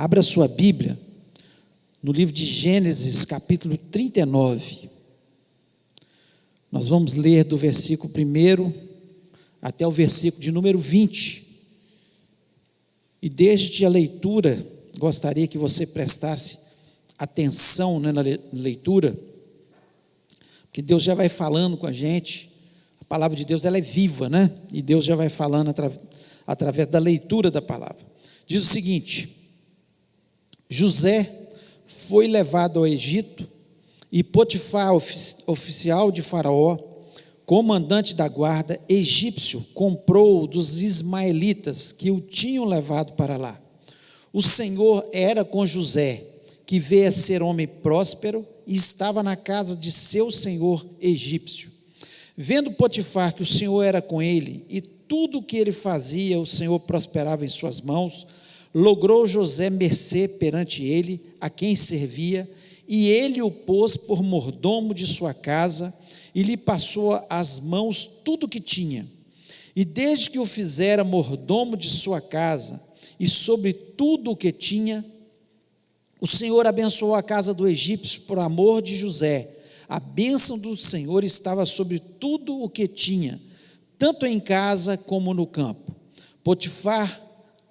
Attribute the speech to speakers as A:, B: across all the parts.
A: Abra sua Bíblia no livro de Gênesis, capítulo 39. Nós vamos ler do versículo 1 até o versículo de número 20. E desde a leitura, gostaria que você prestasse atenção, na leitura, porque Deus já vai falando com a gente. A palavra de Deus, ela é viva, né? E Deus já vai falando através da leitura da palavra. Diz o seguinte: José foi levado ao Egito, e Potifar, oficial de Faraó, comandante da guarda egípcio, comprou-o dos ismaelitas que o tinham levado para lá. O Senhor era com José, que veio a ser homem próspero, e estava na casa de seu senhor egípcio. Vendo Potifar que o Senhor era com ele, e tudo o que ele fazia, o Senhor prosperava em suas mãos, logrou José mercê perante ele, a quem servia, e ele o pôs por mordomo de sua casa, e lhe passou às mãos tudo o que tinha. E desde que o fizera mordomo de sua casa, e sobre tudo o que tinha, o Senhor abençoou a casa do egípcio por amor de José. A bênção do Senhor estava sobre tudo o que tinha, tanto em casa como no campo. Potifar,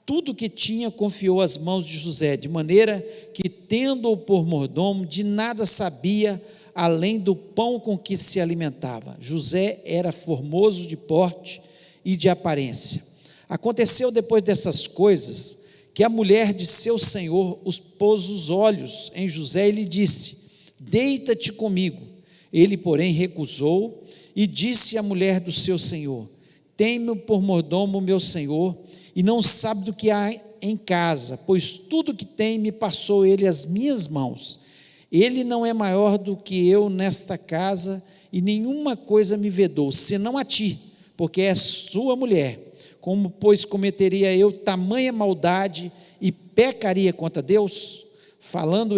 A: tudo o que tinha, confiou às mãos de José, de maneira que, tendo-o por mordomo, de nada sabia, além do pão com que se alimentava. José era formoso de porte e de aparência. Aconteceu depois dessas coisas, que a mulher de seu senhor pôs os olhos em José e lhe disse: deita-te comigo. Ele, porém, recusou, e disse à mulher do seu senhor: tem-me por mordomo meu senhor, e não sabe do que há em casa, pois tudo que tem me passou ele às minhas mãos. Ele não é maior do que eu nesta casa, e nenhuma coisa me vedou, senão a ti, porque és sua mulher. Como, pois, cometeria eu tamanha maldade e pecaria contra Deus? Falando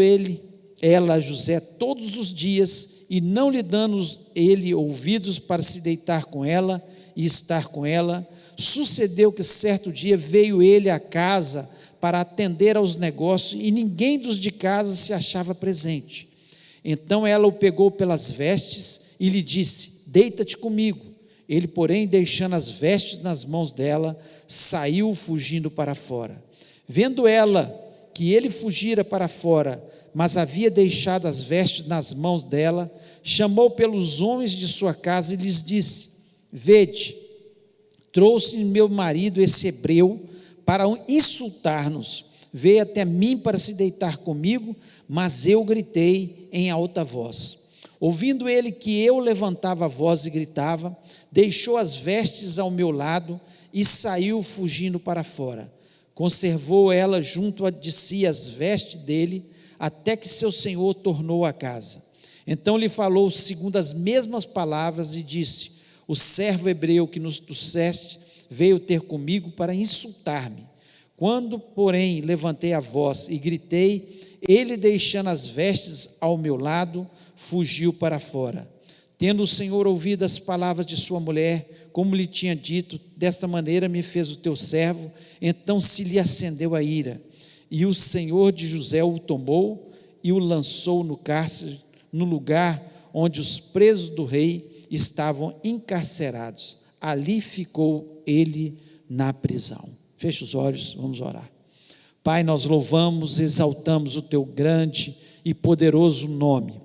A: ela a José todos os dias, e não lhe dando ele ouvidos para se deitar com ela e estar com ela, sucedeu que certo dia veio ele à casa para atender aos negócios, e ninguém dos de casa se achava presente. Então ela o pegou pelas vestes e lhe disse: deita-te comigo. Ele, porém, deixando as vestes nas mãos dela, saiu fugindo para fora. Vendo ela que ele fugira para fora, mas havia deixado as vestes nas mãos dela, chamou pelos homens de sua casa e lhes disse: vede, trouxe meu marido esse hebreu para insultar-nos. Veio até mim para se deitar comigo, mas eu gritei em alta voz. Ouvindo ele que eu levantava a voz e gritava, deixou as vestes ao meu lado e saiu fugindo para fora. Conservou ela junto de si as vestes dele, até que seu senhor tornou a casa. Então lhe falou segundo as mesmas palavras e disse: o servo hebreu que nos trouxeste veio ter comigo para insultar-me. Quando, porém, levantei a voz e gritei, ele, deixando as vestes ao meu lado, fugiu para fora. Tendo o Senhor ouvido as palavras de sua mulher, como lhe tinha dito, desta maneira me fez o teu servo, então se lhe acendeu a ira. E o Senhor de José o tomou e o lançou no cárcere, no lugar onde os presos do rei estavam encarcerados. Ali ficou ele na prisão. Feche os olhos, vamos orar. Pai, nós louvamos, exaltamos o teu grande e poderoso nome.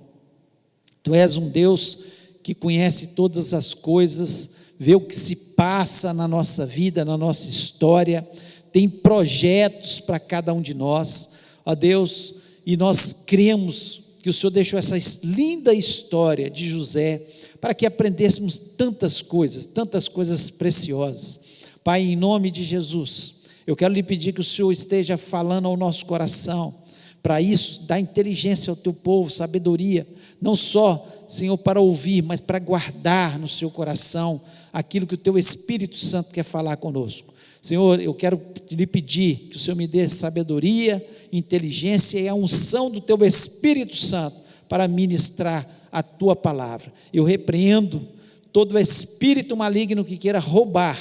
A: Tu és um Deus que conhece todas as coisas, vê o que se passa na nossa vida, na nossa história, tem projetos para cada um de nós, ó Deus, e nós cremos que o Senhor deixou essa linda história de José, para que aprendêssemos tantas coisas preciosas. Pai, em nome de Jesus, eu quero lhe pedir que o Senhor esteja falando ao nosso coração, para isso, dá inteligência ao teu povo, sabedoria, não só, Senhor, para ouvir, mas para guardar no seu coração aquilo que o teu Espírito Santo quer falar conosco. Senhor, eu quero lhe pedir que o Senhor me dê sabedoria, inteligência e a unção do teu Espírito Santo para ministrar a tua palavra. Eu repreendo todo espírito maligno que queira roubar,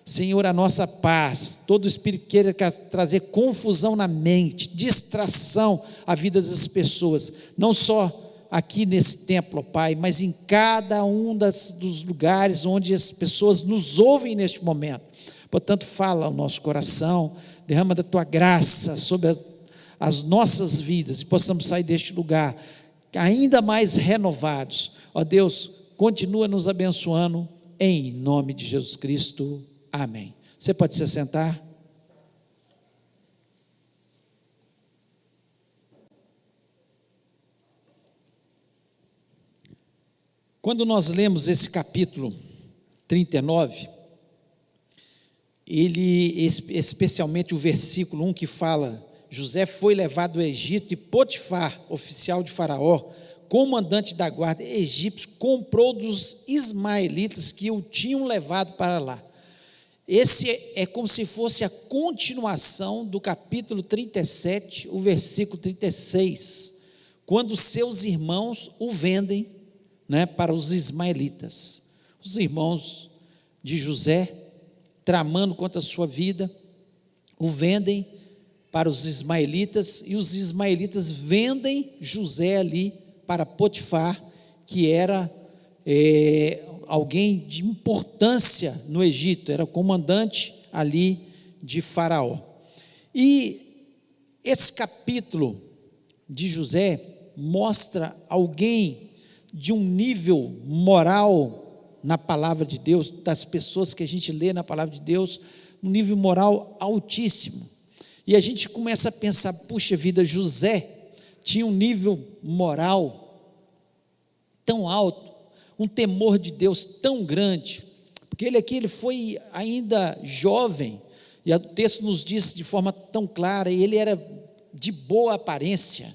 A: Senhor, a nossa paz. Todo espírito que queira trazer confusão na mente, distração à vida das pessoas, não só aqui nesse templo, ó Pai, mas em cada um dos lugares onde as pessoas nos ouvem neste momento. Portanto, fala ao nosso coração, derrama da Tua graça sobre as nossas vidas, e possamos sair deste lugar ainda mais renovados. Ó Deus, continua nos abençoando, em nome de Jesus Cristo, amém. Você pode se sentar? Quando nós lemos esse capítulo 39, ele, especialmente o versículo 1 que fala: José foi levado ao Egito e Potifar, oficial de Faraó, comandante da guarda egípcio, comprou dos ismaelitas que o tinham levado para lá. Esse é como se fosse a continuação do capítulo 37, o versículo 36, quando seus irmãos o vendem, para os ismaelitas. Os irmãos de José, tramando contra a sua vida, o vendem para os ismaelitas, e os ismaelitas vendem José ali para Potifar, que era alguém de importância no Egito, era comandante ali de Faraó. E esse capítulo de José mostra alguém de um nível moral na palavra de Deus, das pessoas que a gente lê na palavra de Deus, um nível moral altíssimo. E a gente começa a pensar, puxa vida, José tinha um nível moral tão alto, um temor de Deus tão grande, porque ele foi ainda jovem, e o texto nos diz de forma tão clara, e ele era de boa aparência,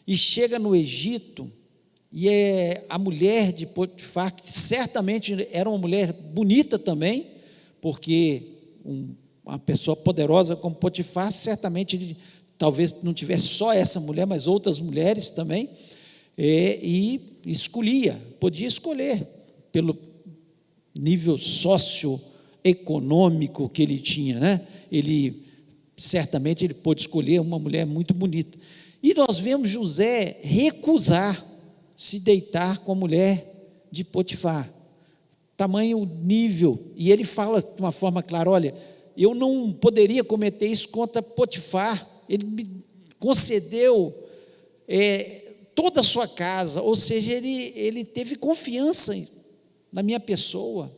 A: e chega no Egito, e a mulher de Potifar, que certamente era uma mulher bonita também, porque uma pessoa poderosa como Potifar, certamente ele talvez não tivesse só essa mulher, mas outras mulheres também, e podia escolher pelo nível socioeconômico que ele tinha, certamente ele pôde escolher uma mulher muito bonita, e nós vemos José recusar se deitar com a mulher de Potifar, tamanho nível, e ele fala de uma forma clara: olha, eu não poderia cometer isso contra Potifar, ele me concedeu toda a sua casa, ou seja, ele teve confiança na minha pessoa,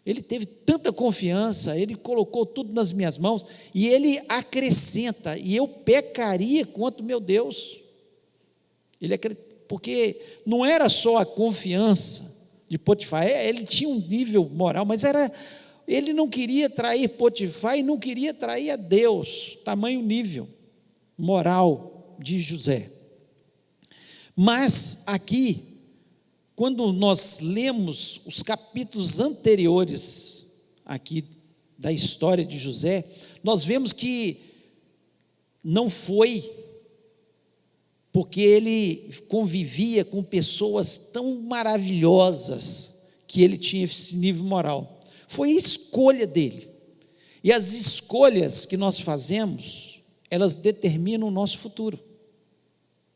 A: ele teve tanta confiança, ele colocou tudo nas minhas mãos, e ele acrescenta: e eu pecaria contra o meu Deus. Porque não era só a confiança de Potifar, ele tinha um nível moral, mas ele não queria trair Potifar e não queria trair a Deus, tamanho nível moral de José. Mas aqui, quando nós lemos os capítulos anteriores aqui da história de José, nós vemos que não foi porque ele convivia com pessoas tão maravilhosas que ele tinha esse nível moral. Foi a escolha dele. E as escolhas que nós fazemos, elas determinam o nosso futuro.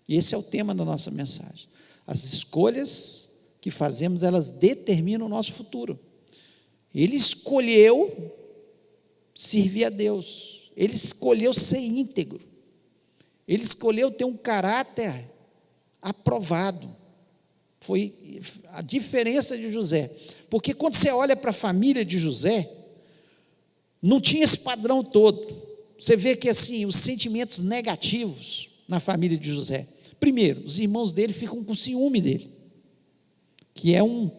A: E esse é o tema da nossa mensagem. As escolhas que fazemos, elas determinam o nosso futuro. Ele escolheu servir a Deus. Ele escolheu ser íntegro. Ele escolheu ter um caráter aprovado. Foi a diferença de José. Porque quando você olha para a família de José, não tinha esse padrão todo. Você vê que assim, os sentimentos negativos na família de José. Primeiro, os irmãos dele ficam com ciúme dele, que é um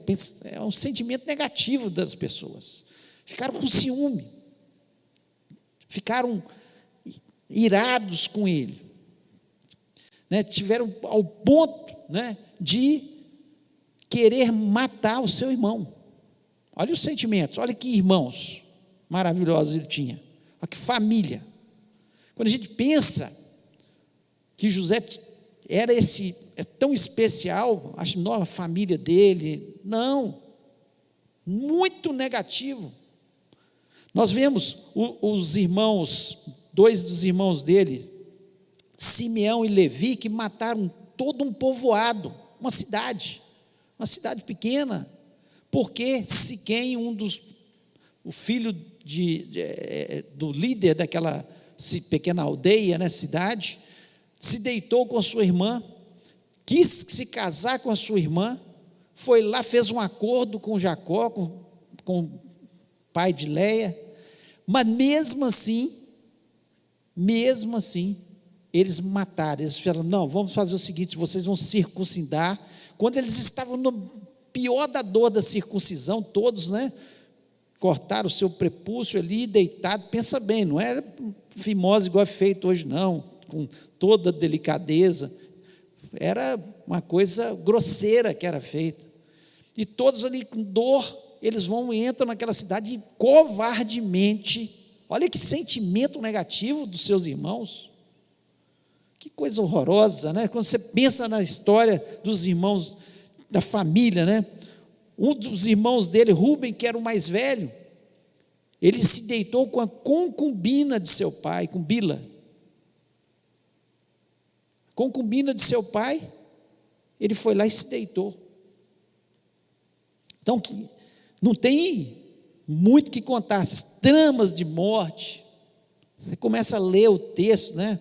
A: sentimento negativo das pessoas. Ficaram com ciúme, ficaram irados com ele, tiveram ao ponto de querer matar o seu irmão. Olha os sentimentos, olha que irmãos maravilhosos ele tinha, olha que família. Quando a gente pensa que José é tão especial, acho que a família dele, não, muito negativo. Nós vemos os irmãos, dois dos irmãos dele, Simeão e Levi, que mataram todo um povoado, uma cidade pequena, porque Siquém, o filho do líder daquela pequena aldeia, né, cidade, se deitou com a sua irmã, quis se casar com a sua irmã, foi lá, fez um acordo com Jacó, com o pai de Leia, mas mesmo assim, eles mataram, eles falaram, não, vamos fazer o seguinte, vocês vão circuncidar. Quando eles estavam no pior da dor da circuncisão, todos, né, cortaram o seu prepúcio ali, deitado, pensa bem, não era fimose igual é feito hoje não, com toda delicadeza, era uma coisa grosseira que era feita, e todos ali com dor, eles entram naquela cidade e covardemente, olha que sentimento negativo dos seus irmãos, que coisa horrorosa, né? Quando você pensa na história dos irmãos, da família, né? Um dos irmãos dele, Rubem, que era o mais velho, ele se deitou com a concubina de seu pai, com Bila. Concubina de seu pai, ele foi lá e se deitou. Então, não tem muito que contar, as tramas de morte. Você começa a ler o texto, né?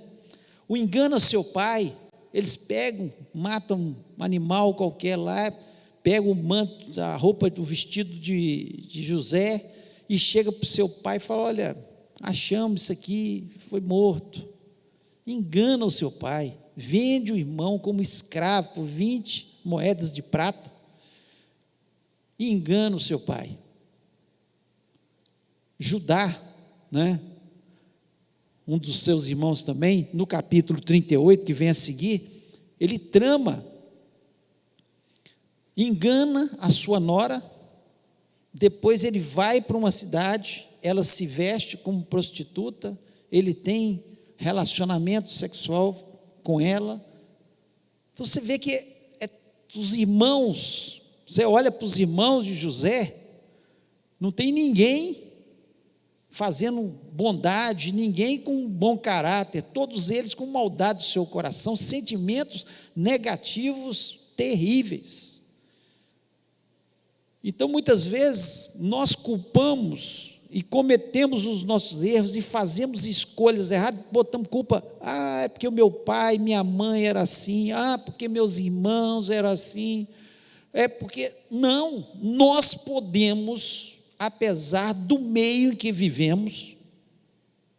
A: O engana seu pai, eles pegam, matam um animal qualquer lá, pegam o manto, a roupa, o vestido de José, e chega para o seu pai e fala, olha, achamos isso aqui, foi morto. Engana o seu pai, vende o irmão como escravo por 20 moedas de prata, e engana o seu pai. Judá, né? Um dos seus irmãos também, no capítulo 38, que vem a seguir, ele trama, engana a sua nora, depois ele vai para uma cidade, ela se veste como prostituta, ele tem relacionamento sexual com ela. Então você vê que os irmãos, você olha para os irmãos de José, não tem ninguém fazendo bondade, ninguém com um bom caráter, todos eles com maldade do seu coração, sentimentos negativos terríveis. Então muitas vezes nós culpamos e cometemos os nossos erros e fazemos escolhas erradas, botamos culpa, é porque o meu pai, minha mãe era assim, porque meus irmãos eram assim, não, nós podemos, apesar do meio em que vivemos,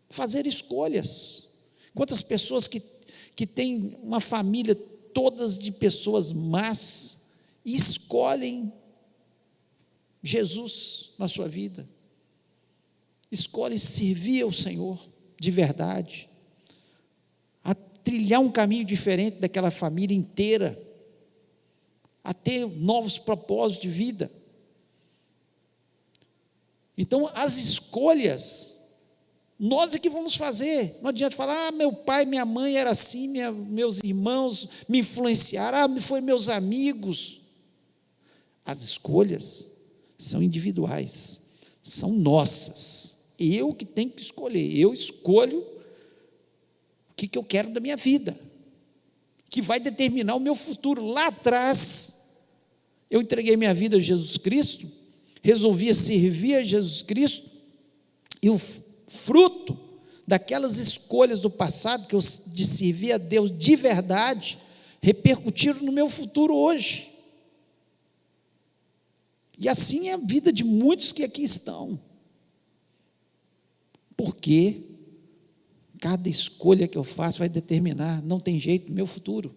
A: fazer escolhas. Quantas pessoas que têm uma família todas de pessoas más e escolhem Jesus na sua vida, escolhem servir ao Senhor de verdade, a trilhar um caminho diferente daquela família inteira, a ter novos propósitos de vida. Então, as escolhas, nós é que vamos fazer. Não adianta falar, meu pai, minha mãe era assim, meus irmãos me influenciaram, foi meus amigos. As escolhas são individuais, são nossas. Eu que tenho que escolher, eu escolho o que eu quero da minha vida, que vai determinar o meu futuro. Lá atrás, eu entreguei minha vida a Jesus Cristo, resolvi servir a Jesus Cristo, e o fruto daquelas escolhas do passado, que eu de servir a Deus de verdade, repercutiram no meu futuro hoje. E assim é a vida de muitos que aqui estão, porque cada escolha que eu faço vai determinar, não tem jeito, o meu futuro.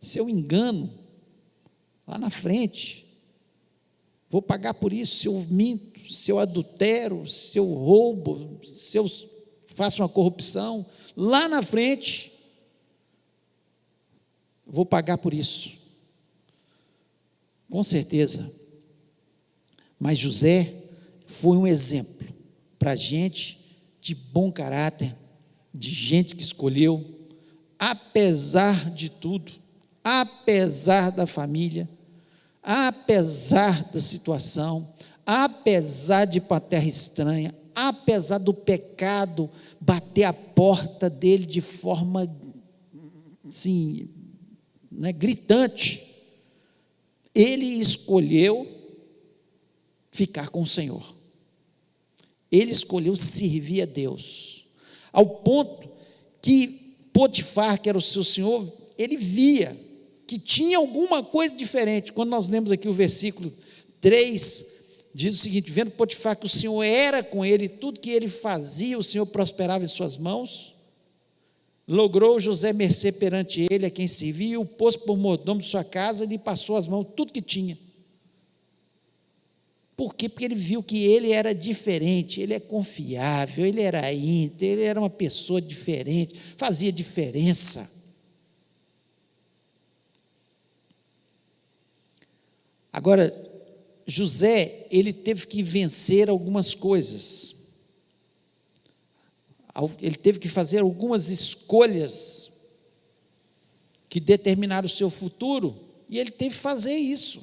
A: Se eu engano, lá na frente, vou pagar por isso. Se eu minto, se eu adultero, se eu roubo, se eu faço uma corrupção, lá na frente, vou pagar por isso, com certeza. Mas José foi um exemplo para gente de bom caráter, de gente que escolheu, apesar de tudo, apesar da família, apesar da situação, apesar de ir para a terra estranha, apesar do pecado bater a porta dele de forma assim, né, gritante, ele escolheu ficar com o Senhor. Ele escolheu servir a Deus, ao ponto que Potifar, que era o seu senhor, ele via que tinha alguma coisa diferente. Quando nós lemos aqui o versículo 3, diz o seguinte: vendo Potifar que o Senhor era com ele, tudo que ele fazia, o Senhor prosperava em suas mãos, logrou José mercê perante ele, a quem servia, e o pôs por mordomo de sua casa, e lhe passou as mãos tudo que tinha. Por quê? Porque ele viu que ele era diferente, ele é confiável, ele era íntegro, ele era uma pessoa diferente, fazia diferença. Agora, José, ele teve que vencer algumas coisas, ele teve que fazer algumas escolhas que determinaram o seu futuro, e ele teve que fazer isso,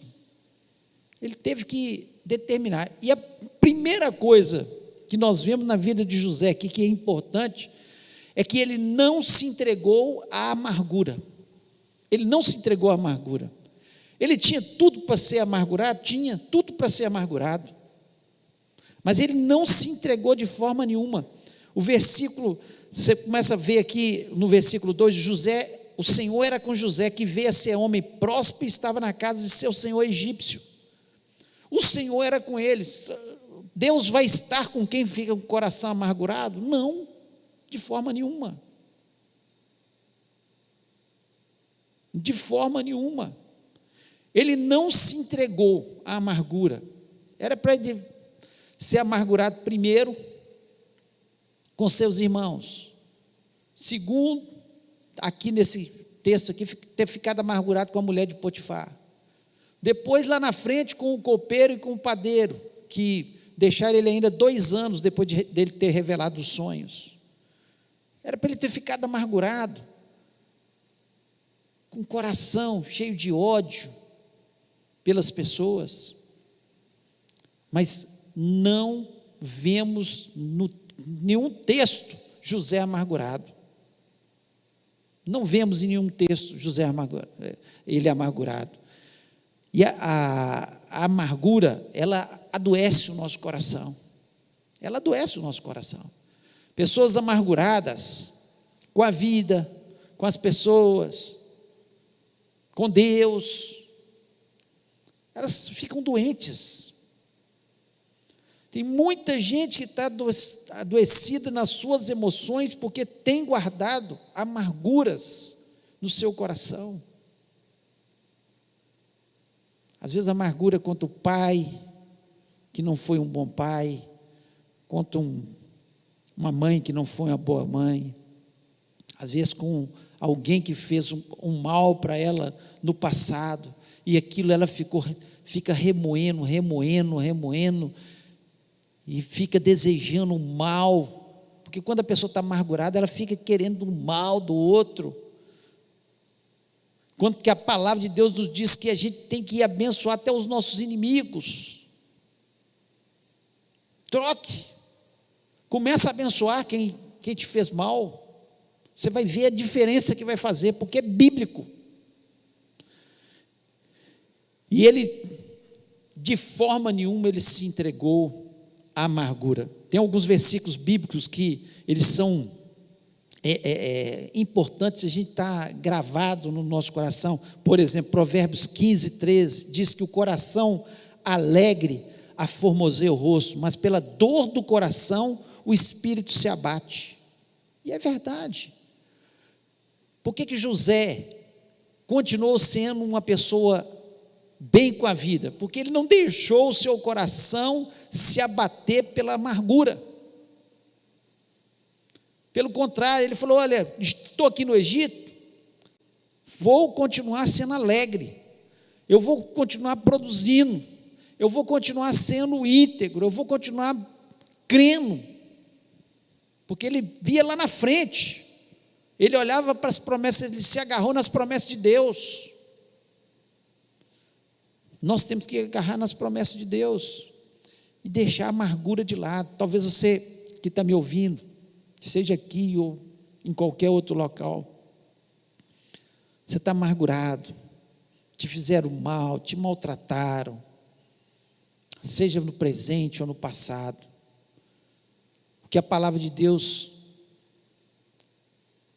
A: ele teve que determinar. E a primeira coisa que nós vemos na vida de José aqui, que é importante, é que ele não se entregou à amargura. Ele não se entregou à amargura. Ele tinha tudo para ser amargurado, tinha tudo para ser amargurado, mas ele não se entregou de forma nenhuma. O versículo, você começa a ver aqui no versículo 2, José, o Senhor era com José, que veio a ser homem próspero e estava na casa de seu senhor egípcio. O Senhor era com eles. Deus vai estar com quem fica com o coração amargurado? Não, de forma nenhuma. De forma nenhuma. Ele não se entregou à amargura. Era para ele ser amargurado primeiro com seus irmãos. Segundo, aqui nesse texto aqui, ter ficado amargurado com a mulher de Potifar. Depois, lá na frente, com o copeiro e com o padeiro, que deixaram ele ainda 2 anos depois dele ter revelado os sonhos. Era para ele ter ficado amargurado, com o coração cheio de ódio pelas pessoas. Mas não vemos em nenhum texto José amargurado. Não vemos em nenhum texto ele amargurado. E a amargura, ela adoece o nosso coração. Ela adoece o nosso coração. Pessoas amarguradas com a vida, com as pessoas, com Deus, elas ficam doentes. Tem muita gente que está adoecida nas suas emoções porque tem guardado amarguras no seu coração. Às vezes a amargura contra o pai, que não foi um bom pai, contra uma mãe que não foi uma boa mãe, às vezes com alguém que fez um mal para ela no passado, e aquilo ela fica remoendo, e fica desejando o mal, porque quando a pessoa está amargurada, ela fica querendo o mal do outro. Quanto que a palavra de Deus nos diz que a gente tem que abençoar até os nossos inimigos. Troque. Começa a abençoar quem te fez mal. Você vai ver a diferença que vai fazer, porque é bíblico. E ele, de forma nenhuma, ele se entregou à amargura. Tem alguns versículos bíblicos que eles são importante a gente estar gravado no nosso coração. Por exemplo, Provérbios 15, 13, diz que o coração alegre aformoseia o rosto, mas pela dor do coração o espírito se abate. E é verdade. Por que José continuou sendo uma pessoa bem com a vida? Porque ele não deixou o seu coração se abater pela amargura. Pelo contrário, ele falou: olha, estou aqui no Egito, vou continuar sendo alegre, eu vou continuar produzindo, eu vou continuar sendo íntegro, eu vou continuar crendo, porque ele via lá na frente, ele olhava para as promessas, ele se agarrou nas promessas de Deus. Nós temos que agarrar nas promessas de Deus. e deixar a amargura de lado. Talvez você que está me ouvindo, seja aqui ou em qualquer outro local, você está amargurado, te fizeram mal, te maltrataram, seja no presente ou no passado. O que a palavra de Deus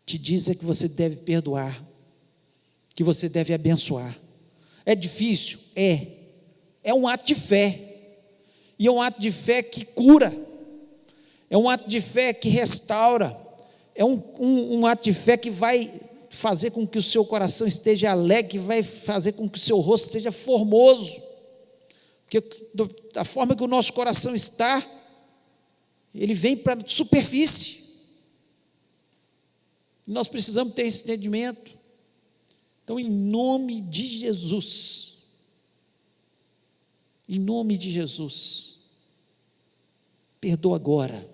A: te diz é que você deve perdoar, que você deve abençoar. É difícil? É um ato de fé, e é um ato de fé que cura, é um ato de fé que restaura, é um ato de fé que vai fazer com que o seu coração esteja alegre, que vai fazer com que o seu rosto seja formoso, porque da forma que o nosso coração está, ele vem para a superfície, nós precisamos ter esse entendimento. Então, em nome de Jesus, perdoa agora,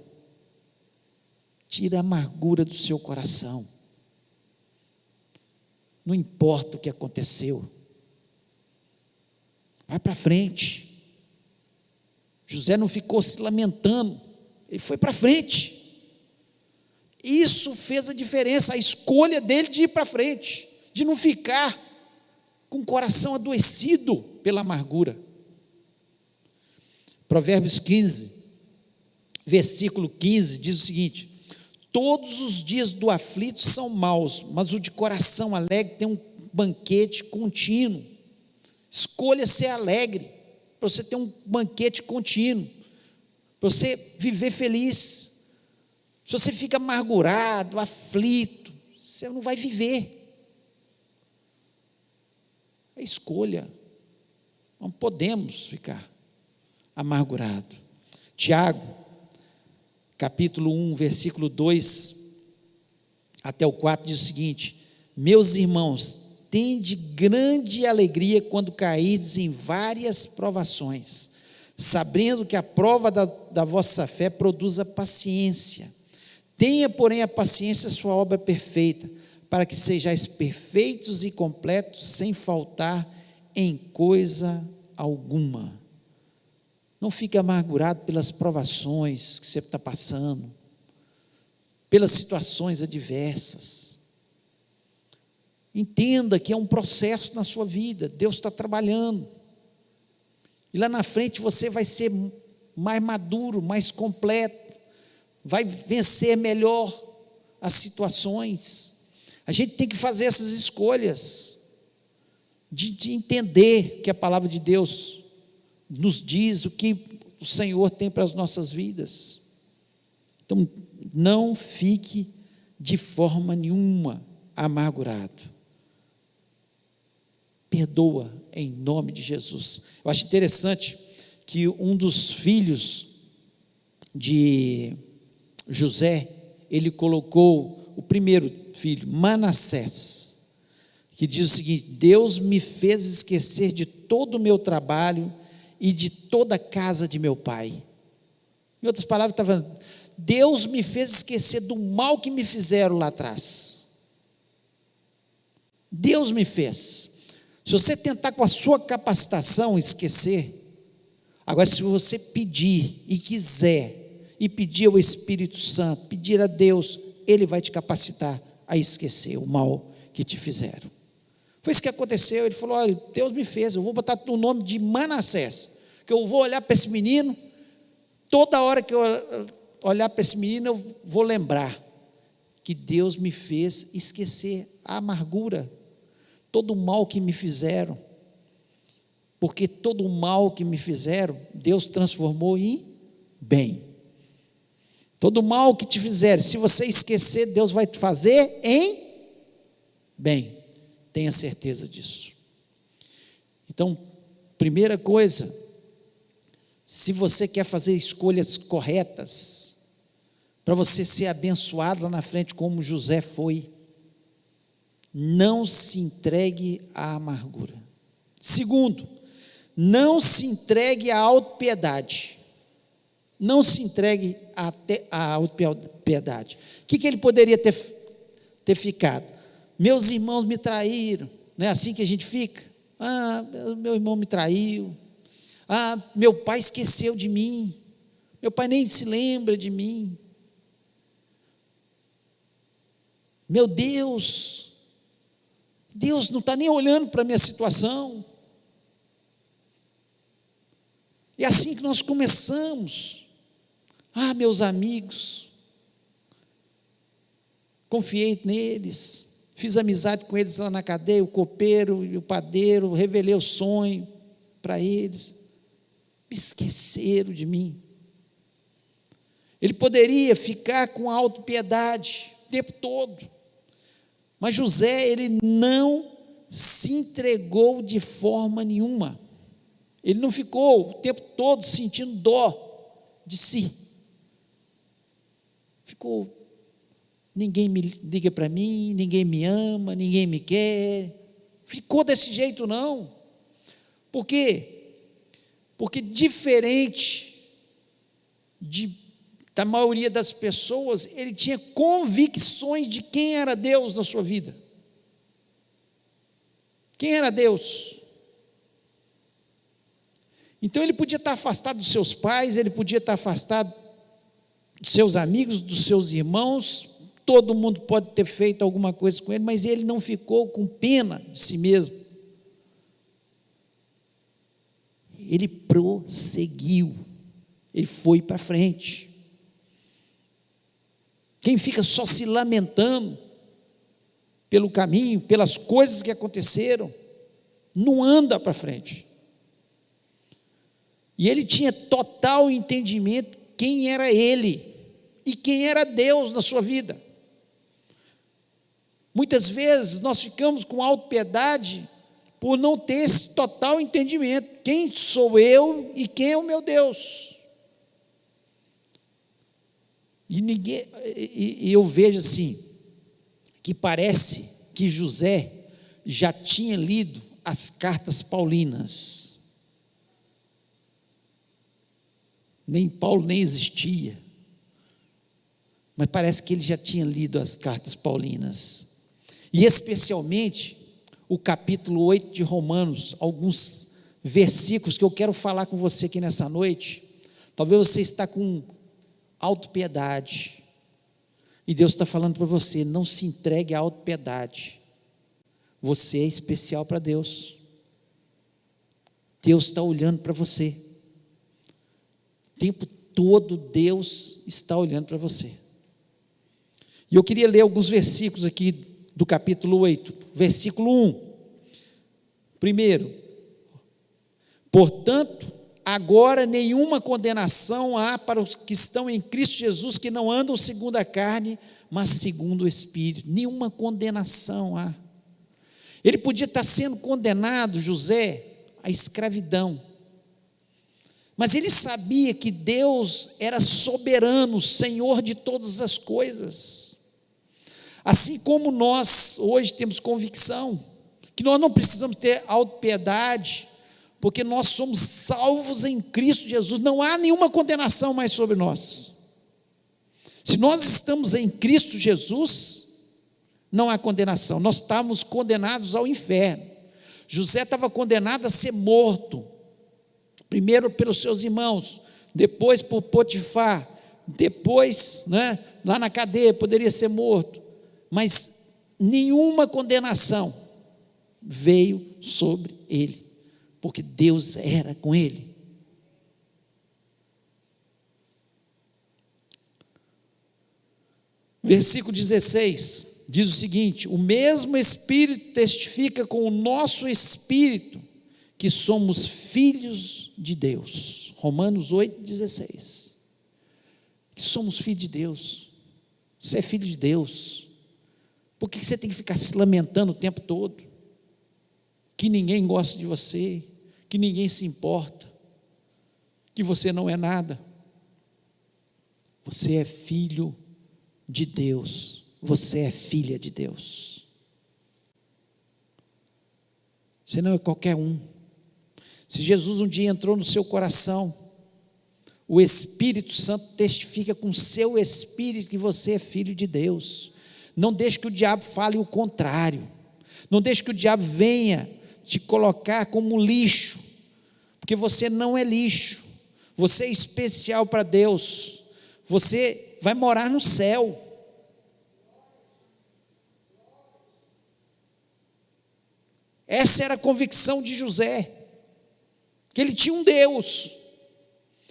A: tira a amargura do seu coração, não importa o que aconteceu, vai para frente. José não ficou se lamentando, ele foi para frente. Isso fez a diferença, a escolha dele de ir para frente, de não ficar com o coração adoecido pela amargura. Provérbios 15, versículo 15, diz o seguinte: todos os dias do aflito são maus, mas o de coração alegre tem um banquete contínuo. Escolha ser alegre, para você ter um banquete contínuo, para você viver feliz. Se você fica amargurado, aflito, você não vai viver. É escolha, não podemos ficar amargurado. Tiago, capítulo 1, versículo 2 até o 4, diz o seguinte: meus irmãos, tende grande alegria quando cairdes em várias provações, sabendo que a prova da vossa fé produz a paciência. Tenha, porém, a paciência sua obra perfeita, para que sejais perfeitos e completos, sem faltar em coisa alguma. Não fique amargurado pelas provações que você está passando, pelas situações adversas. Entenda que é um processo na sua vida, Deus está trabalhando, e lá na frente você vai ser mais maduro, mais completo, vai vencer melhor as situações. A gente tem que fazer essas escolhas, de entender que a palavra de Deus nos diz o que o Senhor tem para as nossas vidas. Então, não fique de forma nenhuma amargurado. Perdoa em nome de Jesus. Eu acho interessante que um dos filhos de José, ele colocou o primeiro filho, Manassés, que diz o seguinte: Deus me fez esquecer de todo o meu trabalho e de toda a casa de meu pai. Em outras palavras, está falando, Deus me fez esquecer do mal que me fizeram lá atrás. Deus me fez. Se você tentar com a sua capacitação esquecer, agora se você pedir e quiser, e pedir ao Espírito Santo, pedir a Deus, Ele vai te capacitar a esquecer o mal que te fizeram. Foi isso que aconteceu. Ele falou: olha, Deus me fez, eu vou botar o nome de Manassés, que eu vou olhar para esse menino, toda hora que eu olhar para esse menino, eu vou lembrar que Deus me fez esquecer a amargura, todo o mal que me fizeram, porque todo o mal que me fizeram, Deus transformou em bem. Todo o mal que te fizerem, se você esquecer, Deus vai te fazer em bem. Tenha certeza disso. Então, primeira coisa, se você quer fazer escolhas corretas, para você ser abençoado lá na frente, como José foi, não se entregue à amargura. Segundo, não se entregue à autopiedade. Não se entregue à autopiedade. O que ele poderia ter ficado? Meus irmãos me traíram. Não é assim que a gente fica? Ah, meu irmão me traiu. Ah, meu pai esqueceu de mim, meu pai nem se lembra de mim. Meu Deus não está nem olhando para a minha situação. É assim que nós começamos. Ah, meus amigos, confiei neles, fiz amizade com eles lá na cadeia, o copeiro e o padeiro, revelei o sonho para eles, me esqueceram de mim. Ele poderia ficar com autopiedade o tempo todo, mas José, ele não se entregou de forma nenhuma. Ele não ficou o tempo todo sentindo dó de si. Ficou, ninguém me liga para mim, ninguém me ama, ninguém me quer. Ficou desse jeito não. Por quê? Porque diferente da maioria das pessoas, ele tinha convicções de quem era Deus na sua vida. Quem era Deus? Então ele podia estar afastado dos seus pais, ele podia estar afastado dos seus amigos, dos seus irmãos, todo mundo pode ter feito alguma coisa com ele, mas ele não ficou com pena de si mesmo. Ele prosseguiu, ele foi para frente. Quem fica só se lamentando pelo caminho, pelas coisas que aconteceram, não anda para frente. E ele tinha total entendimento quem era ele e quem era Deus na sua vida. Muitas vezes nós ficamos com autopiedade por não ter esse total entendimento. Quem sou eu e quem é o meu Deus? E eu vejo assim, que parece que José já tinha lido as cartas paulinas. Nem Paulo nem existia, mas parece que ele já tinha lido as cartas paulinas, e especialmente o capítulo 8 de Romanos, alguns versículos que eu quero falar com você aqui nessa noite. Talvez você está com autopiedade, e Deus está falando para você, não se entregue à autopiedade, você é especial para Deus, Deus está olhando para você, o tempo todo Deus está olhando para você. E eu queria ler alguns versículos aqui do capítulo 8, versículo 1. Primeiro, portanto, agora nenhuma condenação há para os que estão em Cristo Jesus, que não andam segundo a carne, mas segundo o Espírito. Nenhuma condenação há. Ele podia estar sendo condenado, José, à escravidão, mas ele sabia que Deus era soberano, Senhor de todas as coisas. Assim como nós hoje temos convicção que nós não precisamos ter autopiedade, porque nós somos salvos em Cristo Jesus, não há nenhuma condenação mais sobre nós. Se nós estamos em Cristo Jesus, não há condenação. Nós estávamos condenados ao inferno. José estava condenado a ser morto, primeiro pelos seus irmãos, depois por Potifar, depois, lá na cadeia poderia ser morto, mas nenhuma condenação veio sobre ele, porque Deus era com ele. Versículo 16 diz o seguinte: o mesmo Espírito testifica com o nosso espírito que somos filhos de Deus. Romanos 8,16. Que somos filhos de Deus. Você é filho de Deus. Por que você tem que ficar se lamentando o tempo todo? Que ninguém gosta de você, que ninguém se importa, que você não é nada. Você é filho de Deus, você é filha de Deus. Você não é qualquer um. Se Jesus um dia entrou no seu coração, o Espírito Santo testifica com o seu espírito que você é filho de Deus. Não deixe que o diabo fale o contrário. Não deixe que o diabo venha te colocar como lixo, porque você não é lixo, você é especial para Deus, você vai morar no céu. Essa era a convicção de José, que ele tinha um Deus,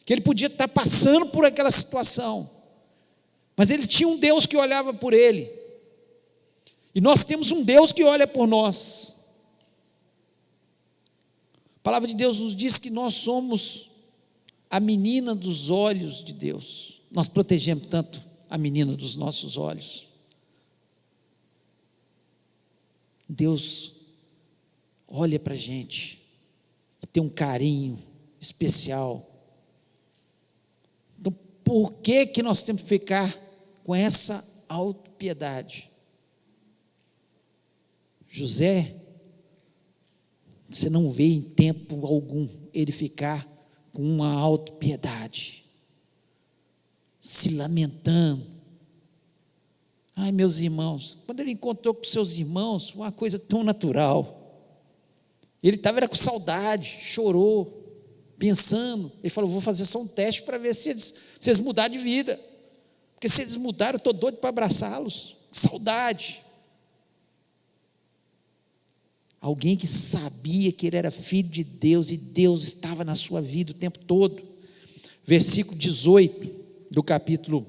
A: que ele podia estar passando por aquela situação, mas ele tinha um Deus que olhava por ele, e nós temos um Deus que olha por nós. A palavra de Deus nos diz que nós somos a menina dos olhos de Deus, nós protegemos tanto a menina dos nossos olhos. Deus olha para a gente e tem um carinho especial. Então, por que nós temos que ficar com essa autopiedade? José, você não vê em tempo algum ele ficar com uma autopiedade, se lamentando. Ai, meus irmãos, quando ele encontrou com seus irmãos, uma coisa tão natural, ele estava com saudade, chorou, pensando, ele falou, vou fazer só um teste para ver se eles mudaram de vida, porque se eles mudaram, eu estou doido para abraçá-los, saudade. Alguém que sabia que ele era filho de Deus, e Deus estava na sua vida o tempo todo. Versículo 18, do capítulo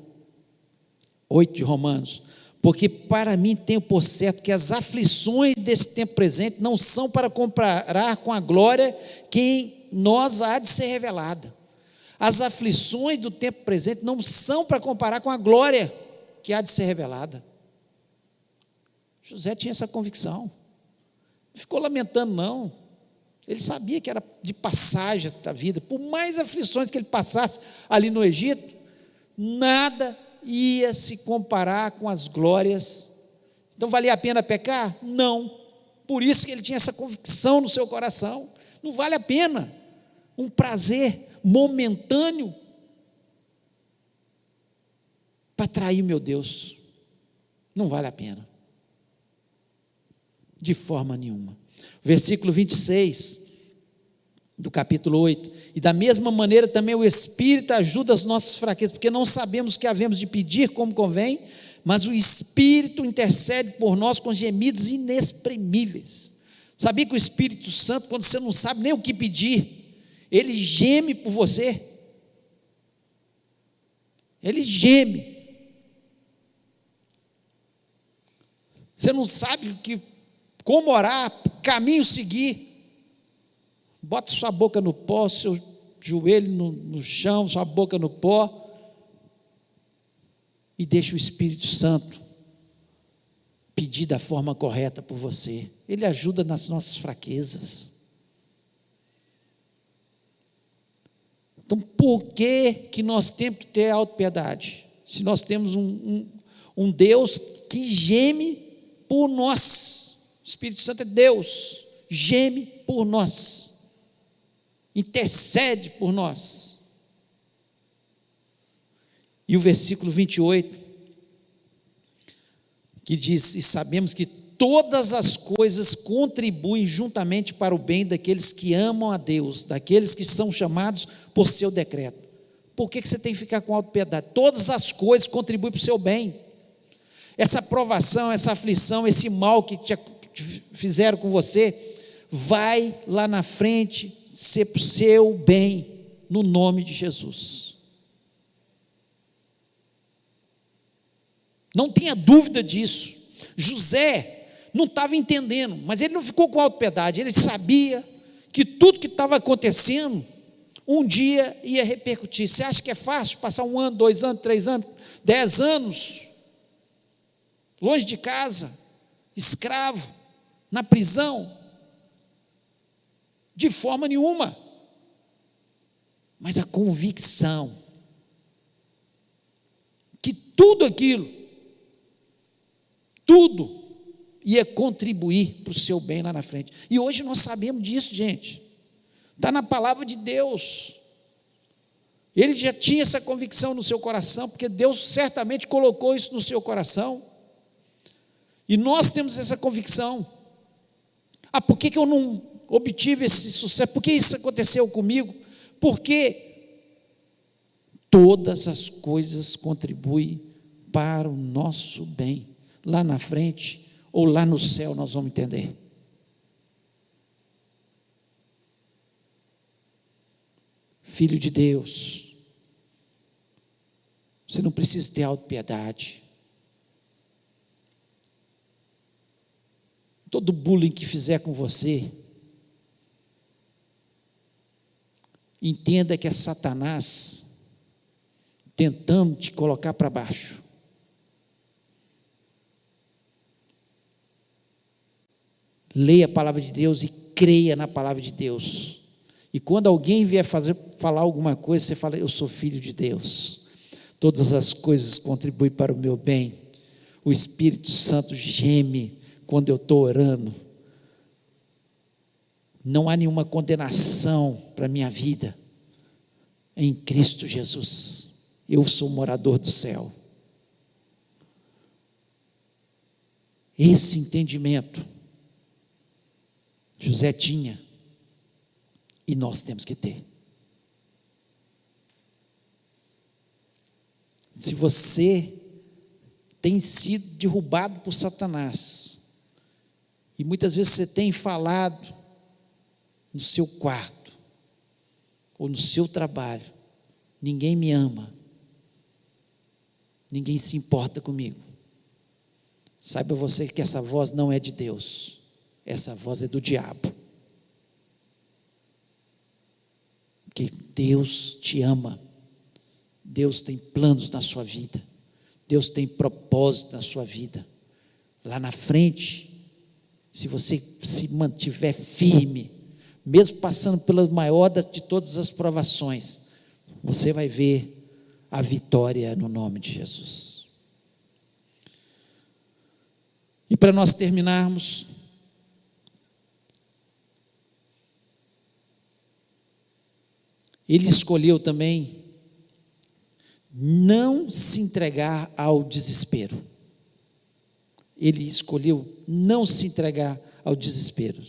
A: 8 de Romanos, porque para mim tenho por certo que as aflições desse tempo presente não são para comparar com a glória que em nós há de ser revelada. As aflições do tempo presente não são para comparar com a glória que há de ser revelada. José tinha essa convicção, não ficou lamentando não, ele sabia que era de passagem da vida, por mais aflições que ele passasse ali no Egito, nada ia se comparar com as glórias. Então valia a pena pecar? Não. Por isso que ele tinha essa convicção no seu coração. Não vale a pena um prazer momentâneo para trair meu Deus. Não vale a pena, de forma nenhuma. Versículo 26 do capítulo 8, e da mesma maneira também o Espírito ajuda as nossas fraquezas, porque não sabemos o que havemos de pedir como convém, mas o Espírito intercede por nós com gemidos inexprimíveis. Sabia que o Espírito Santo, quando você não sabe nem o que pedir, ele geme por você, ele geme, você não sabe como orar, caminho seguir, bota sua boca no pó, seu joelho no chão, sua boca no pó, e deixa o Espírito Santo pedir da forma correta por você. Ele ajuda nas nossas fraquezas. Então, por que nós temos que ter autopiedade? Se nós temos um Deus que geme por nós, o Espírito Santo é Deus, geme por nós, intercede por nós. E o versículo 28, que diz, e sabemos que todas as coisas contribuem juntamente para o bem daqueles que amam a Deus, daqueles que são chamados por seu decreto. Por que você tem que ficar com autopiedade? Todas as coisas contribuem para o seu bem. Essa provação, essa aflição, esse mal que te fizeram com você, vai lá na frente ser para o seu bem, no nome de Jesus. Não tenha dúvida disso. José não estava entendendo, mas ele não ficou com autopiedade, ele sabia que tudo que estava acontecendo, um dia ia repercutir. Você acha que é fácil passar 1 ano, 2 anos, 3 anos, 10 anos, longe de casa, escravo, na prisão? De forma nenhuma. Mas a convicção que tudo aquilo, tudo ia contribuir para o seu bem lá na frente. E hoje nós sabemos disso, gente. Está na palavra de Deus. Ele já tinha essa convicção no seu coração, porque Deus certamente colocou isso no seu coração. E nós temos essa convicção. Por que eu não obtive esse sucesso? Por que isso aconteceu comigo? Porque todas as coisas contribuem para o nosso bem. Lá na frente, ou lá no céu, nós vamos entender. Filho de Deus, você não precisa ter autopiedade. Todo bullying que fizer com você, entenda que é Satanás tentando te colocar para baixo. Leia a palavra de Deus e creia na palavra de Deus. E quando alguém vier falar alguma coisa, você fala: eu sou filho de Deus. Todas as coisas contribuem para o meu bem. O Espírito Santo geme quando eu estou orando. Não há nenhuma condenação para a minha vida em Cristo Jesus. Eu sou morador do céu. Esse entendimento José tinha, e nós temos que ter. Se você tem sido derrubado por Satanás, e muitas vezes você tem falado no seu quarto, ou no seu trabalho: ninguém me ama, ninguém se importa comigo. Saiba você que essa voz não é de Deus, essa voz é do diabo. Porque Deus te ama, Deus tem planos na sua vida, Deus tem propósito na sua vida. Lá na frente, se você se mantiver firme, mesmo passando pela maior de todas as provações, você vai ver a vitória no nome de Jesus. E para nós terminarmos, ele escolheu também não se entregar ao desespero. Ele escolheu não se entregar ao desespero.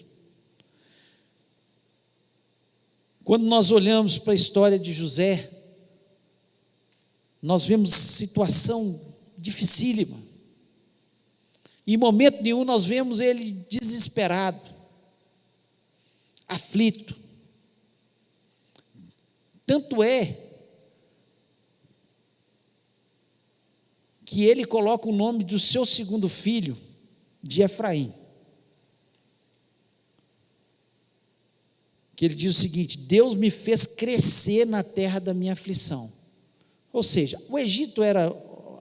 A: Quando nós olhamos para a história de José, nós vemos situação dificílima. Em momento nenhum nós vemos ele desesperado, aflito. Tanto é que ele coloca o nome do seu segundo filho de Efraim. Que ele diz o seguinte: Deus me fez crescer na terra da minha aflição. Ou seja, o Egito era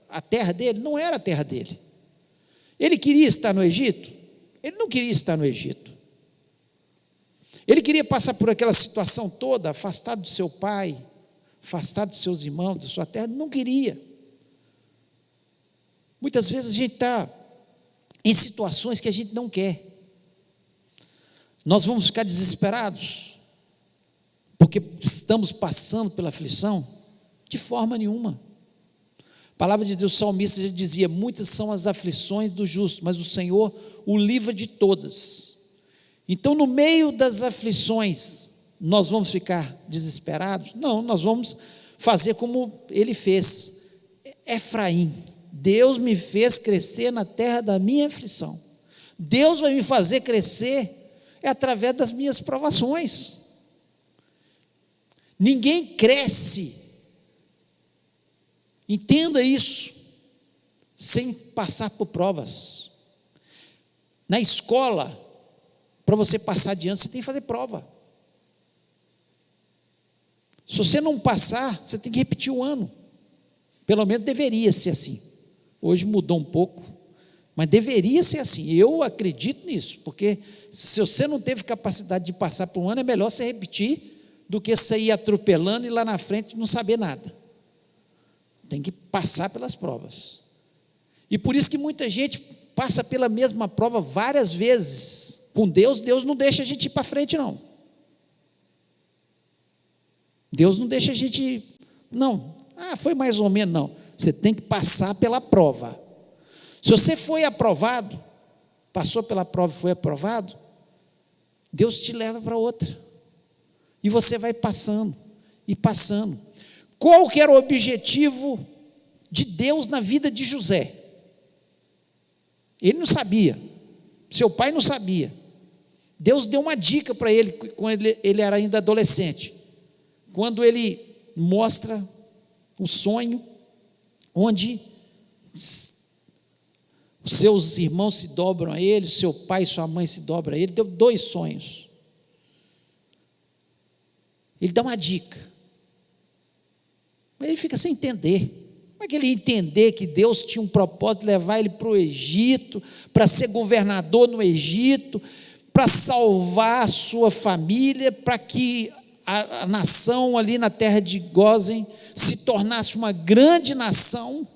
A: a terra dele? Não era a terra dele. Ele queria estar no Egito? Ele não queria estar no Egito. Ele queria passar por aquela situação toda, afastado do seu pai, afastado dos seus irmãos, da sua terra? Não queria. Muitas vezes a gente está em situações que a gente não quer. Nós vamos ficar desesperados porque estamos passando pela aflição? De forma nenhuma. A palavra de Deus, o salmista já dizia: muitas são as aflições do justo, mas o Senhor o livra de todas. Então, no meio das aflições, nós vamos ficar desesperados? Não, nós vamos fazer como ele fez. Efraim: Deus me fez crescer na terra da minha aflição. Deus vai me fazer crescer através das minhas provações. Ninguém cresce, entenda isso, sem passar por provas. Na escola, para você passar adiante, você tem que fazer prova. Se você não passar, você tem que repetir o ano. Pelo menos deveria ser assim. Hoje mudou um pouco, mas deveria ser assim. Eu acredito nisso, porque se você não teve capacidade de passar por um ano, é melhor você repetir do que você ir atropelando e lá na frente não saber nada. Tem que passar pelas provas. E por isso que muita gente passa pela mesma prova várias vezes. Com Deus, Deus não deixa a gente ir para frente, não. Deus não deixa a gente ir, não. Foi mais ou menos, não. Você tem que passar pela prova. Se você foi aprovado, passou pela prova e foi aprovado, Deus te leva para outra, e você vai passando, e passando. Qual que era o objetivo de Deus na vida de José? Ele não sabia, seu pai não sabia. Deus deu uma dica para ele, quando ele era ainda adolescente, quando ele mostra o sonho, onde os seus irmãos se dobram a ele, seu pai e sua mãe se dobram a ele. Deu 2 sonhos. Ele dá uma dica, mas ele fica sem entender. Como é que ele ia entender que Deus tinha um propósito de levar ele para o Egito, para ser governador no Egito, para salvar a sua família, para que a nação ali na terra de Gósen se tornasse uma grande nação,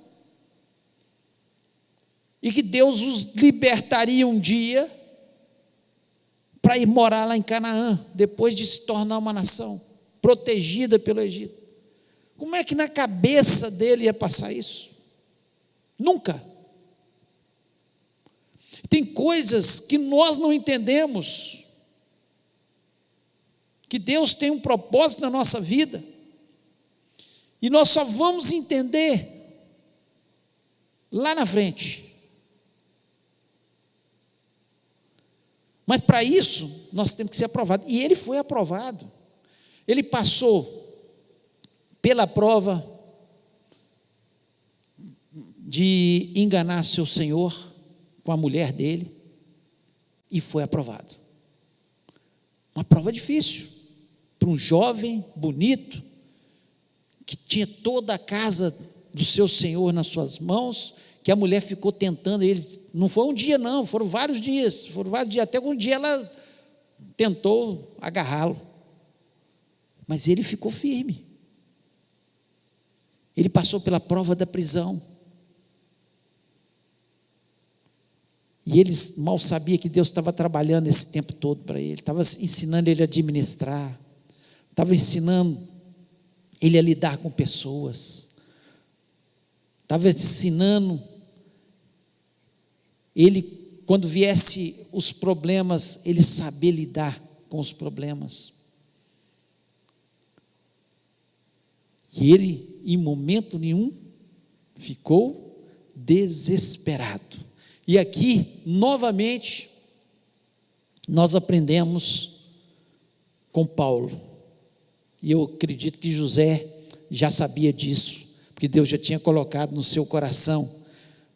A: e que Deus os libertaria um dia para ir morar lá em Canaã, depois de se tornar uma nação protegida pelo Egito? Como é que na cabeça dele ia passar isso? Nunca. Tem coisas que nós não entendemos, que Deus tem um propósito na nossa vida, e nós só vamos entender lá na frente. Mas para isso, nós temos que ser aprovados. E ele foi aprovado. Ele passou pela prova de enganar seu senhor com a mulher dele, e foi aprovado. Uma prova difícil para um jovem bonito, que tinha toda a casa do seu senhor nas suas mãos, que a mulher ficou tentando ele. Não foi um dia não, foram vários dias, até que um dia ela tentou agarrá-lo, mas ele ficou firme. Ele passou pela prova da prisão, e ele mal sabia que Deus estava trabalhando esse tempo todo para ele, estava ensinando ele a administrar, estava ensinando ele a lidar com pessoas, estava ensinando ele, quando viesse os problemas, ele saber lidar com os problemas. E ele, em momento nenhum, ficou desesperado. E aqui, novamente, nós aprendemos com Paulo. E eu acredito que José já sabia disso, porque Deus já tinha colocado no seu coração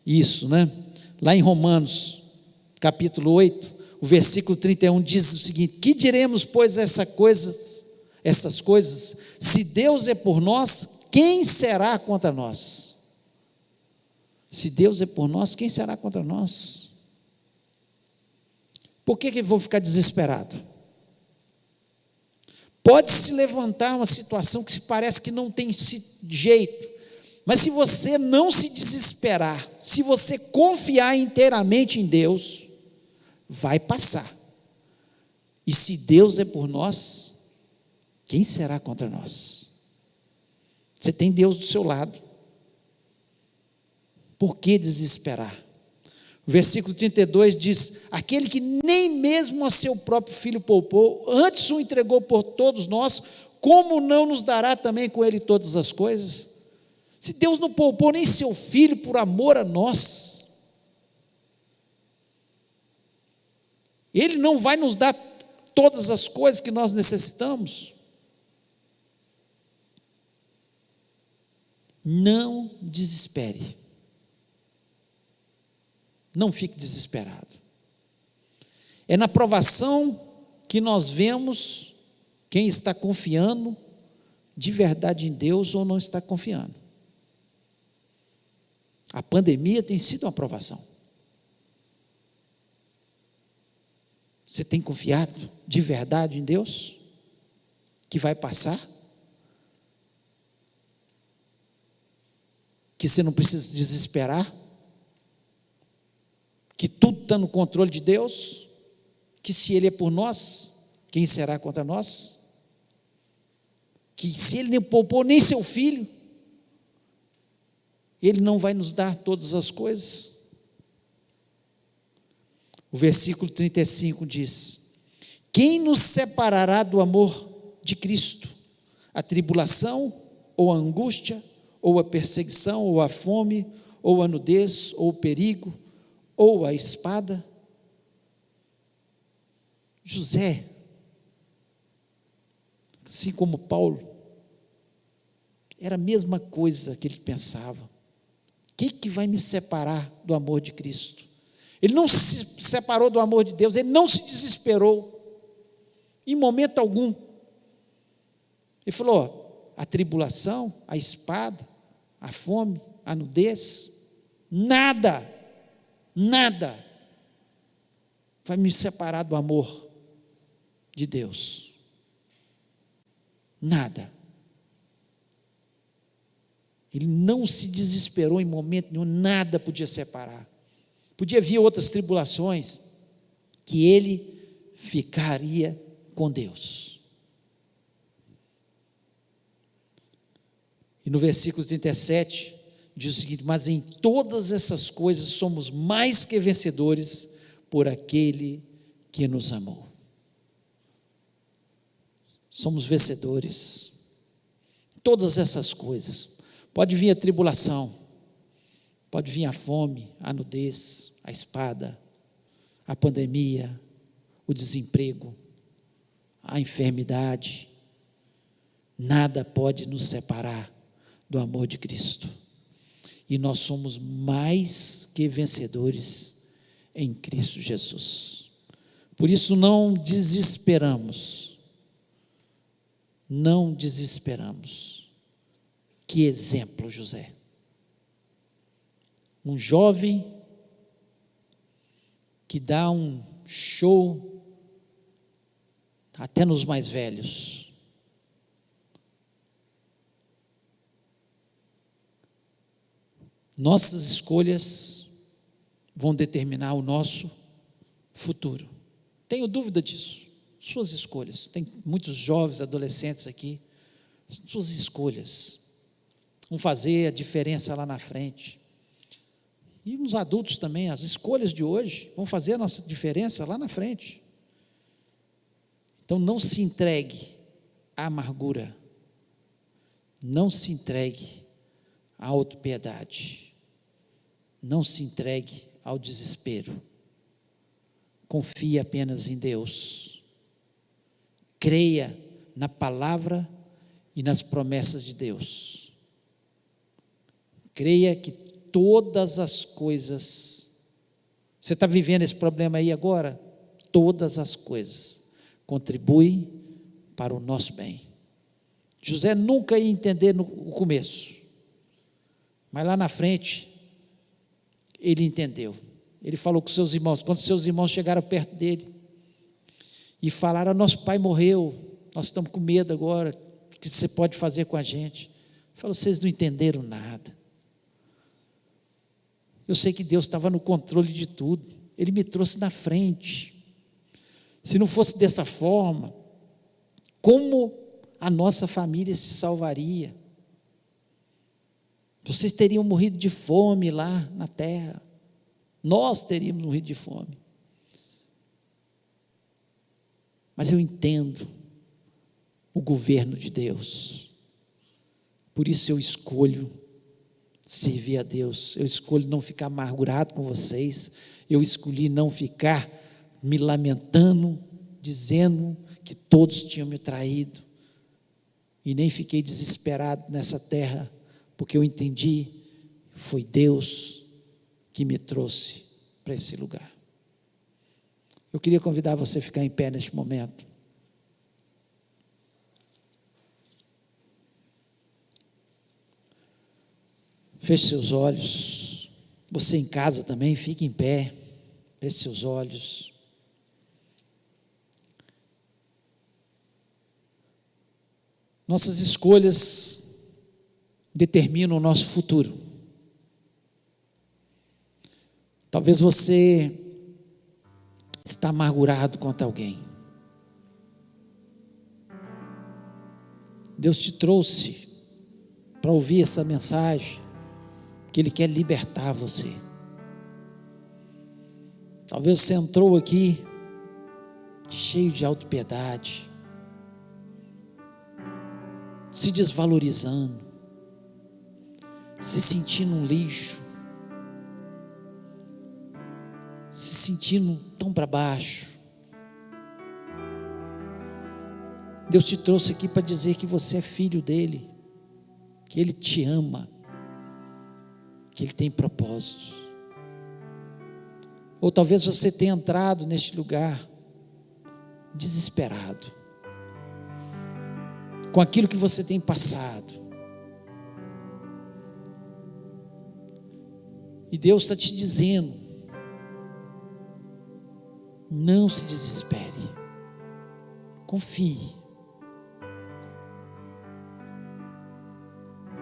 A: isso, né? Lá em Romanos, capítulo 8, o versículo 31 diz o seguinte: que diremos, pois, essas coisas? Se Deus é por nós, quem será contra nós? Se Deus é por nós, quem será contra nós? Por que eu vou ficar desesperado? Pode se levantar uma situação que se parece que não tem jeito, mas se você não se desesperar, se você confiar inteiramente em Deus, vai passar. E se Deus é por nós, quem será contra nós? Você tem Deus do seu lado. Por que desesperar? O versículo 32 diz: aquele que nem mesmo a seu próprio filho poupou, antes o entregou por todos nós, como não nos dará também com ele todas as coisas? Se Deus não poupou nem seu filho por amor a nós, Ele não vai nos dar todas as coisas que nós necessitamos? Não desespere. Não fique desesperado. É na provação que nós vemos quem está confiando de verdade em Deus ou não está confiando. A pandemia tem sido uma provação. Você tem confiado de verdade em Deus? Que vai passar? Que você não precisa desesperar? Que tudo está no controle de Deus? Que se Ele é por nós, quem será contra nós? Que se Ele nem poupou nem seu filho, Ele não vai nos dar todas as coisas? O versículo 35 diz: Quem nos separará do amor de Cristo? A tribulação, ou a angústia, ou a perseguição, ou a fome, ou a nudez, ou o perigo, ou a espada? José, assim como Paulo, era a mesma coisa que ele pensava. O que vai me separar do amor de Cristo? Ele não se separou do amor de Deus, ele não se desesperou, em momento algum. Ele falou: a tribulação, a espada, a fome, a nudez, nada vai me separar do amor de Deus. Nada. Ele não se desesperou em momento nenhum, nada podia separar. Podia vir outras tribulações, que ele ficaria com Deus. E no versículo 37, diz o seguinte: mas em todas essas coisas somos mais que vencedores por aquele que nos amou. Somos vencedores. Todas essas coisas. Pode vir a tribulação, pode vir a fome, a nudez, a espada, a pandemia, o desemprego, a enfermidade. Nada pode nos separar do amor de Cristo. E nós somos mais que vencedores em Cristo Jesus. Por isso não desesperamos. Não desesperamos. Que exemplo, José. Um jovem que dá um show até nos mais velhos. Nossas escolhas vão determinar o nosso futuro. Tenho dúvida disso. Suas escolhas. Tem muitos jovens, adolescentes aqui. Suas escolhas vão fazer a diferença lá na frente. E nos adultos também, as escolhas de hoje vão fazer a nossa diferença lá na frente. Então não se entregue à amargura. Não se entregue à autopiedade. Não se entregue ao desespero. Confie apenas em Deus. Creia na palavra e nas promessas de Deus. Creia que todas as coisas, você está vivendo esse problema aí agora? Todas as coisas contribuem para o nosso bem. José nunca ia entender no começo, mas lá na frente, ele entendeu. Ele falou com seus irmãos, quando seus irmãos chegaram perto dele, e falaram: nosso pai morreu, nós estamos com medo agora, o que você pode fazer com a gente? Ele falou: vocês não entenderam nada. Eu sei que Deus estava no controle de tudo. Ele me trouxe na frente. Se não fosse dessa forma, como a nossa família se salvaria? Vocês teriam morrido de fome lá na terra. Nós teríamos morrido de fome. Mas eu entendo o governo de Deus. Por isso eu escolho servir a Deus. Eu escolho não ficar amargurado com vocês. Eu escolhi não ficar me lamentando, dizendo que todos tinham me traído. E nem fiquei desesperado nessa terra, porque eu entendi, foi Deus que me trouxe para esse lugar. Eu queria convidar você a ficar em pé neste momento. Feche seus olhos. Você em casa também, fique em pé. Feche seus olhos. Nossas escolhas determinam o nosso futuro. Talvez você está amargurado contra alguém. Deus te trouxe para ouvir essa mensagem, porque Ele quer libertar você. Talvez você entrou aqui cheio de autopiedade, se desvalorizando, se sentindo um lixo, se sentindo tão para baixo. Deus te trouxe aqui para dizer que você é filho dele, que ele te ama, que ele tem propósitos. Ou talvez você tenha entrado neste lugar desesperado, com aquilo que você tem passado, e Deus está te dizendo: não se desespere, confie,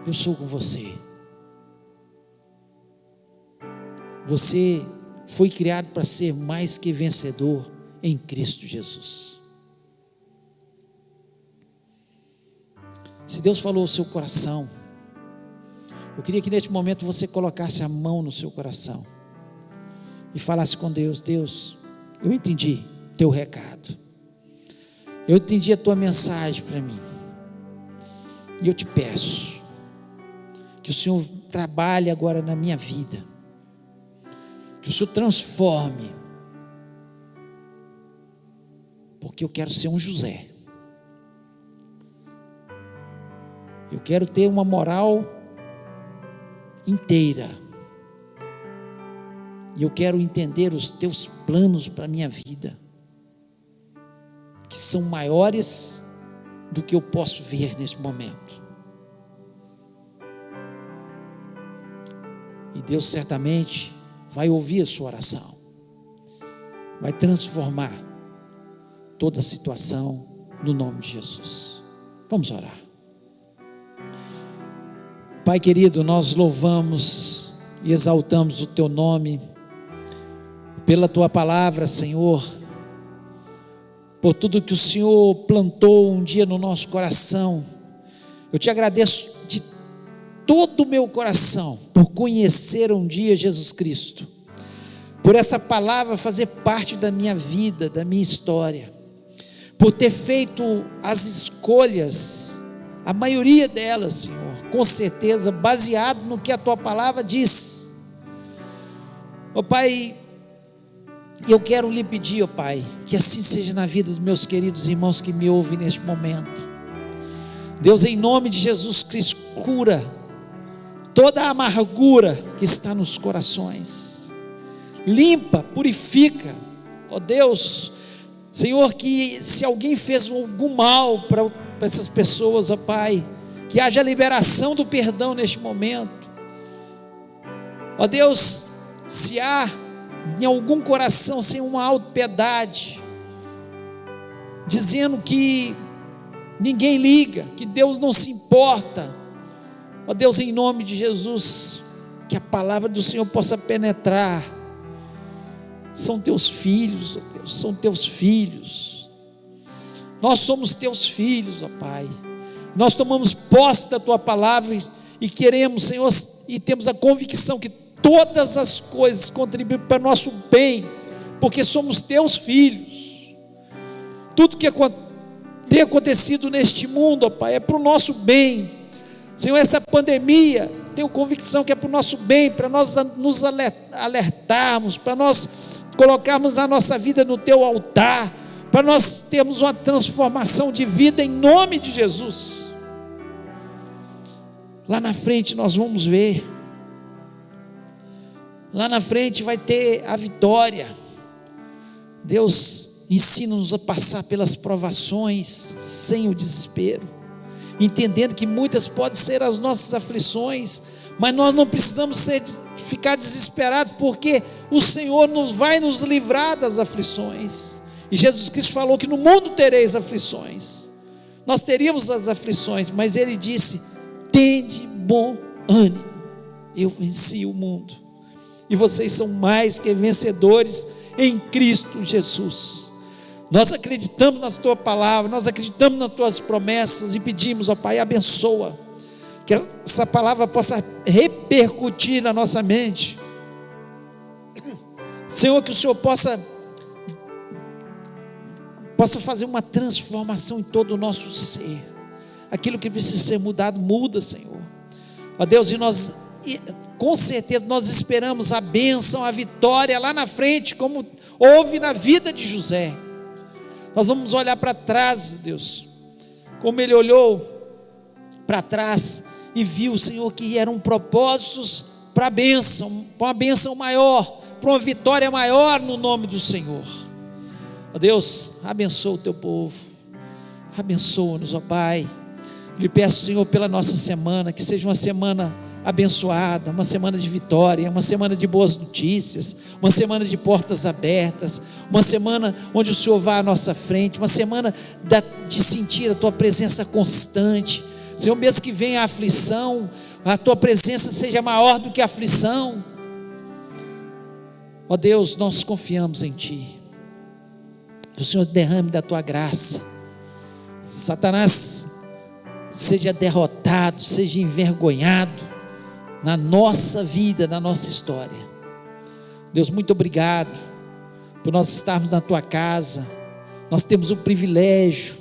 A: eu sou com você. Você foi criado para ser mais que vencedor em Cristo Jesus. Se Deus falou ao seu coração, eu queria que neste momento você colocasse a mão no seu coração e falasse com Deus: Deus, eu entendi teu recado, eu entendi a tua mensagem para mim, e eu te peço que o Senhor trabalhe agora na minha vida, que o Senhor transforme, porque eu quero ser um José, eu quero ter uma moral inteira, e eu quero entender os teus planos para a minha vida, que são maiores do que eu posso ver neste momento. E Deus certamente vai ouvir a sua oração, vai transformar toda a situação no nome de Jesus. Vamos orar. Pai querido, nós louvamos e exaltamos o teu nome, pela tua palavra, Senhor, por tudo que o Senhor plantou um dia no nosso coração. Eu te agradeço de todo o meu coração por conhecer um dia Jesus Cristo, por essa palavra fazer parte da minha vida, da minha história, por ter feito as escolhas, a maioria delas, Senhor, com certeza baseado no que a tua palavra diz. Ó Pai, eu quero lhe pedir, ó Pai, que assim seja na vida dos meus queridos irmãos que me ouvem neste momento. Deus, em nome de Jesus Cristo, cura toda a amargura que está nos corações, limpa, purifica, ó Deus, Senhor, que se alguém fez algum mal para essas pessoas, ó Pai, que haja liberação do perdão neste momento. Ó Deus, se há em algum coração sem uma autopiedade, dizendo que ninguém liga, que Deus não se importa, ó Deus, em nome de Jesus, que a palavra do Senhor possa penetrar. São teus filhos, ó Deus, são teus filhos, nós somos teus filhos, ó Pai, nós tomamos posse da tua palavra e queremos, Senhor, e temos a convicção que todas as coisas contribuem para o nosso bem, porque somos teus filhos. Tudo que tem acontecido neste mundo, ó Pai, é para o nosso bem. Senhor, essa pandemia, tenho convicção que é para o nosso bem, para nós nos alertarmos, para nós colocarmos a nossa vida no teu altar, para nós termos uma transformação de vida em nome de Jesus. Lá na frente nós vamos ver, lá na frente vai ter a vitória. Deus, ensina-nos a passar pelas provações sem o desespero, entendendo que muitas podem ser as nossas aflições, mas nós não precisamos ficar desesperados, porque o Senhor vai nos livrar das aflições. E Jesus Cristo falou que no mundo tereis aflições. Nós teríamos as aflições, mas Ele disse: tende bom ânimo, eu venci o mundo, e vocês são mais que vencedores em Cristo Jesus. Nós acreditamos na tua palavra, nós acreditamos nas tuas promessas e pedimos, ó Pai, abençoa, que essa palavra possa repercutir na nossa mente, Senhor, que o Senhor possa possa fazer uma transformação em todo o nosso ser. Aquilo que precisa ser mudado, muda, Senhor. Ó Deus, com certeza nós esperamos a bênção, a vitória lá na frente, como houve na vida de José. Nós vamos olhar para trás, Deus, como ele olhou para trás e viu, Senhor, que eram propósitos para a bênção, para uma bênção maior, para uma vitória maior no nome do Senhor. Ó Deus, abençoa o teu povo, abençoa-nos, ó Pai. Eu lhe peço, Senhor, pela nossa semana, que seja uma semana abençoada, uma semana de vitória, uma semana de boas notícias, uma semana de portas abertas, uma semana onde o Senhor vá à nossa frente, uma semana de sentir a tua presença constante. Senhor, mesmo que venha a aflição, a tua presença seja maior do que a aflição. Ó Deus, nós confiamos em Ti, que o Senhor derrame da tua graça, Satanás seja derrotado, seja envergonhado na nossa vida, na nossa história. Deus, muito obrigado por nós estarmos na tua casa. Nós temos o privilégio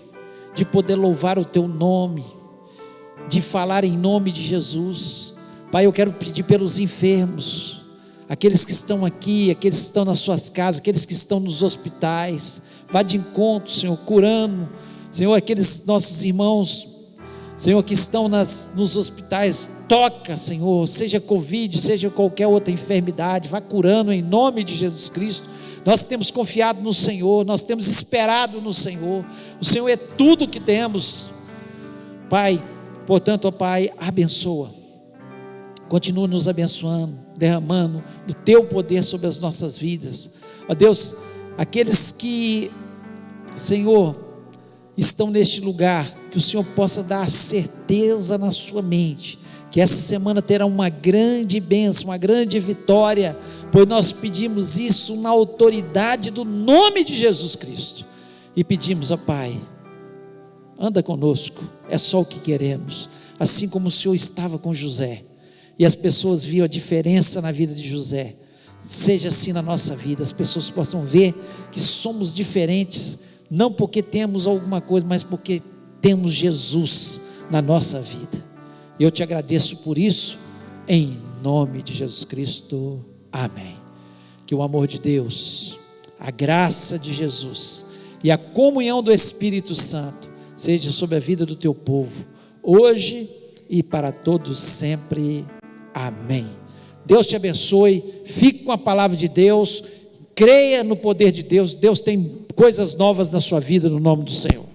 A: de poder louvar o teu nome, de falar em nome de Jesus. Pai, eu quero pedir pelos enfermos, aqueles que estão aqui, aqueles que estão nas suas casas, aqueles que estão nos hospitais. Vá de encontro, Senhor, curando, Senhor, aqueles nossos irmãos, Senhor, que estão nos hospitais. Toca, Senhor, seja Covid, seja qualquer outra enfermidade, vá curando em nome de Jesus Cristo. Nós temos confiado no Senhor, nós temos esperado no Senhor. O Senhor é tudo que temos, Pai. Portanto, ó Pai, abençoa, continua nos abençoando, derramando do teu poder sobre as nossas vidas. Ó Deus, aqueles que, Senhor, estão neste lugar, que o Senhor possa dar a certeza na sua mente, que essa semana terá uma grande bênção, uma grande vitória, pois nós pedimos isso na autoridade do nome de Jesus Cristo, e pedimos, ó Pai, anda conosco, é só o que queremos, assim como o Senhor estava com José, e as pessoas viam a diferença na vida de José. Seja assim na nossa vida, as pessoas possam ver que somos diferentes, não porque temos alguma coisa, mas porque temos Jesus na nossa vida. E eu te agradeço por isso, em nome de Jesus Cristo, amém. Que o amor de Deus, a graça de Jesus e a comunhão do Espírito Santo seja sobre a vida do teu povo, hoje e para todos sempre, amém. Deus te abençoe, fique com a palavra de Deus, creia no poder de Deus. Deus tem coisas novas na sua vida, no nome do Senhor.